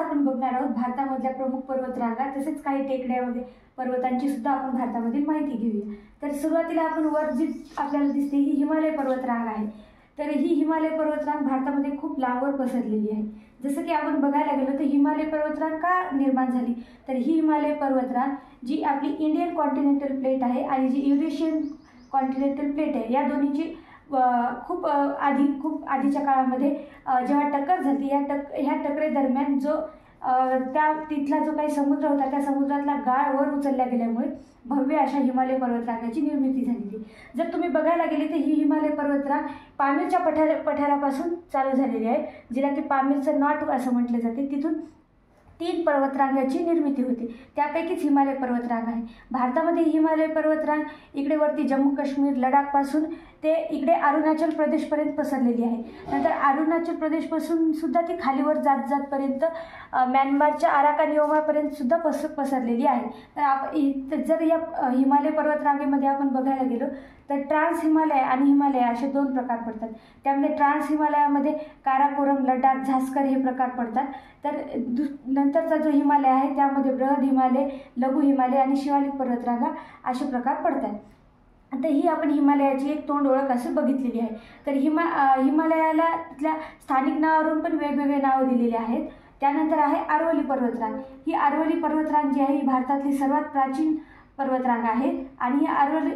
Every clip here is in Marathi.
आपण बघणार आहोत भारतामधल्या प्रमुख पर्वतरांगा तसेच काही टेकड्या वगैरे पर्वतांची सुद्धा आपण भारतामधील माहिती घेऊया। तर सुरुवातीला आपण वर जी आपल्याला दिसते ही हिमालय पर्वतरांग आहे। तर ही हिमालय पर्वतरांग भारतामध्ये खूप लांबवर पसरलेली आहे। जसं की आपण बघायला गेलो तर हिमालय पर्वतरांग का निर्माण झाली, तर ही हिमालय पर्वतरांग जी आपली इंडियन कॉन्टिनेंटल प्लेट आहे आणि जी युरेशियन कॉन्टिनेंटल प्लेट आहे, या दोन्हीची खूप आधीच्या काळामध्ये जेव्हा टक्कर झाली, ह्या टक्करेदरम्यान जो तिथला जो काही समुद्र होता त्या समुद्रातला गाळ वर उचलल्या गेल्यामुळे भव्य अशा हिमालय पर्वतरांगाची निर्मिती झालेली। जर तुम्ही बघायला गेले तर ही हिमालय पर्वतरांग पामीरच्या पठारापासून चालू झालेली आहे, जिला की पामीरचं नाट असं म्हटलं जाते। तिथून 3 पर्वतरांगाची निर्मिती होते, त्यापैकीच हिमालय पर्वतरांग आहे। भारतामध्ये हिमालय पर्वतरांग इकडे वरती जम्मू काश्मीर लडाखपासून ते इकडे अरुणाचल प्रदेशपर्यंत पसरलेली आहे। नंतर अरुणाचल प्रदेशपासून सुद्धा ती खालीवर जातपर्यंत म्यानमारच्या आराकानियोमापर्यंत सुद्धा पसरलेली आहे। तर जर या हिमालय पर्वतरांगेमध्ये आपण बघायला गेलो तर ट्रान्स हिमालय आणि हिमालय असे 2 प्रकार पडतात। त्यामध्ये ट्रान्स हिमालयामध्ये काराकोरम, लडाख, झास्कर हे प्रकार पडतात। तर नंतरचा जो हिमालय आहे त्यामध्ये बृहद हिमालय, लघु हिमालय आणि शिवालिक पर्वतरांगा असे प्रकार पडतात। आता ही आपण हिमालयाची एक तोंड ओळख अशी बघितलेली आहे। तर हिमालयाला तिथल्या स्थानिक नावावरून पण वेगवेगळे नावं दिलेली आहेत। त्यानंतर आहे अरवली पर्वतरांग। ही अरवली पर्वतरांग जी आहे ही भारतातली सर्वात प्राचीन पर्वतरांग आहे आणि ही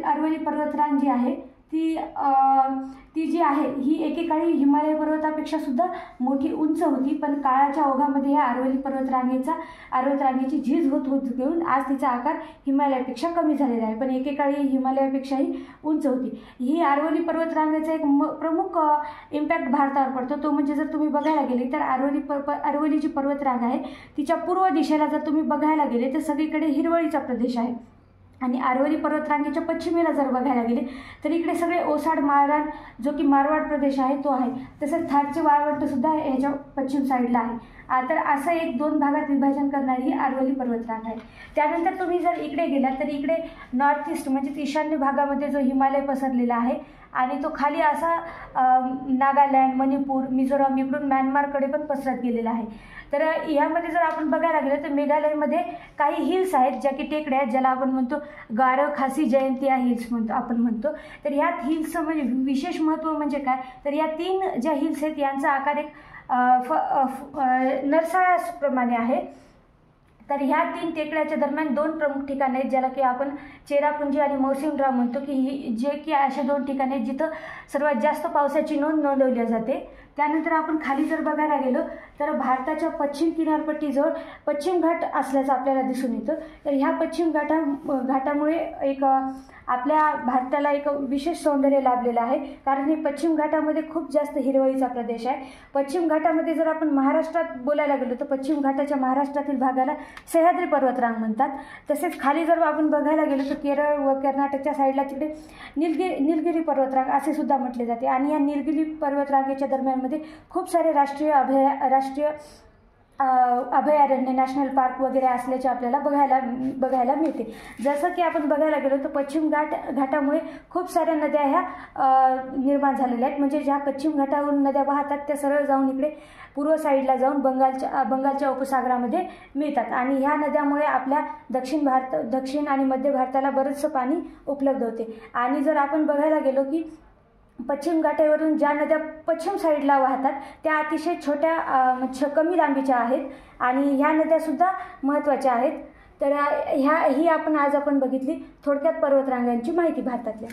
अरवली पर्वतरांग जी आहे ती जी आहे ही एकेकाळी हिमालय पर्वतापेक्षा सुद्धा मोठी उंच होती, पण काळाच्या ओघामध्ये या अरवली पर्वतरांगेची झीज होत घेऊन आज तिचा आकार हिमालयापेक्षा कमी झालेला आहे, पण एकेकाळी हिमालयापेक्षाही उंच होती। ही अरवली पर्वतरांगेचा एक प्रमुख इम्पॅक्ट भारतावर पडतो, तो म्हणजे जर तुम्ही बघायला गेले तर अरवली जी पर्वतरांग आहे तिच्या पूर्व दिशेला जर तुम्ही बघायला गेले तर सगळीकडे हिरवळीचा प्रदेश आहे आणि अरवली पर्वतरांगेच्या पश्चिमेला जर बघायला गेले तर इकडे सगळे ओसाड माळरान जो की मारवाड प्रदेश आहे तो आहे। तसंच थारचे वाळवंट सुद्धा ह्याच्या पश्चिम साईडला आहे। तर असं एक 2 भागात विभाजन करणारी ही अरवली पर्वतरांग आहे। त्यानंतर तुम्ही जर इकडे गेलात तर इकडे नॉर्थ ईस्ट म्हणजे ईशान्य भागामध्ये जो हिमालय पसरलेला आहे आणि तो खाली असा नागालँड, मणिपूर, मिझोराम इकडून म्यानमारकडे पण पसरत गेलेला आहे। तर यामध्ये जर आपण बघायला गेलो तर मेघालयमध्ये काही हिल्स आहेत ज्या की टेकड्या आहेत, ज्याला आपण म्हणतो गारो खासी जयंतिया हिल्स म्हणतो। तर ह्यात हिल्सचं म्हणजे विशेष महत्त्व म्हणजे काय, तर या 3 ज्या हिल्स आहेत यांचा आकार एक नरसाळ्याप्रमाणे आहे। तर ह्या 3 टेकड्याच्या दरम्यान 2 प्रमुख ठिकाणे आहेत ज्याला की आपण चेरापुंजी आणि मौसिनराम म्हणतो, की जे की अशा 2 ठिकाणे आहेत जिथं सर्वात जास्त पावसाची नोंदवली जाते। त्यानंतर आपण खाली जर बघायला गेलो तर भारताच्या पश्चिम किनारपट्टीजवळ पश्चिम घाट असल्याचं आपल्याला दिसून येतं। तर ह्या पश्चिम घाटामुळे एक आपल्या भारताला एक विशेष सौंदर्य लाभलेलं आहे, कारण हे पश्चिम घाटामध्ये खूप जास्त हिरवळीचा प्रदेश आहे। पश्चिम घाटामध्ये जर आपण महाराष्ट्रात बोलायला गेलो तर पश्चिम घाटाच्या महाराष्ट्रातील भागाला सह्याद्री पर्वतरांग म्हणतात। तसेच खाली जर आपण बघायला गेलो तर केरळ व कर्नाटकच्या साईडला तिकडे निलगिरी पर्वतरांग असे सुद्धा म्हटले जाते आणि या निलगिरी पर्वतरांगेच्या दरम्यानमध्ये खूप सारे राष्ट्रीय अभयारण्य, नॅशनल पार्क वगैरे असल्याचे आपल्याला बघायला मिळते। जसं की आपण बघायला गेलो तर पश्चिम घाटामुळे खूप साऱ्या नद्या ह्या निर्माण झालेल्या आहेत, म्हणजे ज्या पश्चिम घाटावरून नद्या वाहतात त्या सरळ जाऊन इकडे पूर्व साईडला जाऊन बंगालच्या उपसागरामध्ये मिळतात आणि ह्या नद्यामुळे आपल्या दक्षिण आणि मध्य भारताला बरंचसं पाणी उपलब्ध होते। आणि जर आपण बघायला गेलो की पश्चिम घाटावरून ज्या नद्या पश्चिम साईडला वाहतात त्या अतिशय छोट्या कमी लांबीच्या आहेत आणि ह्या नद्यासुद्धा महत्त्वाच्या आहेत। तर ही आपण आज बघितली थोडक्यात पर्वतरांगांची माहिती भारतातल्या।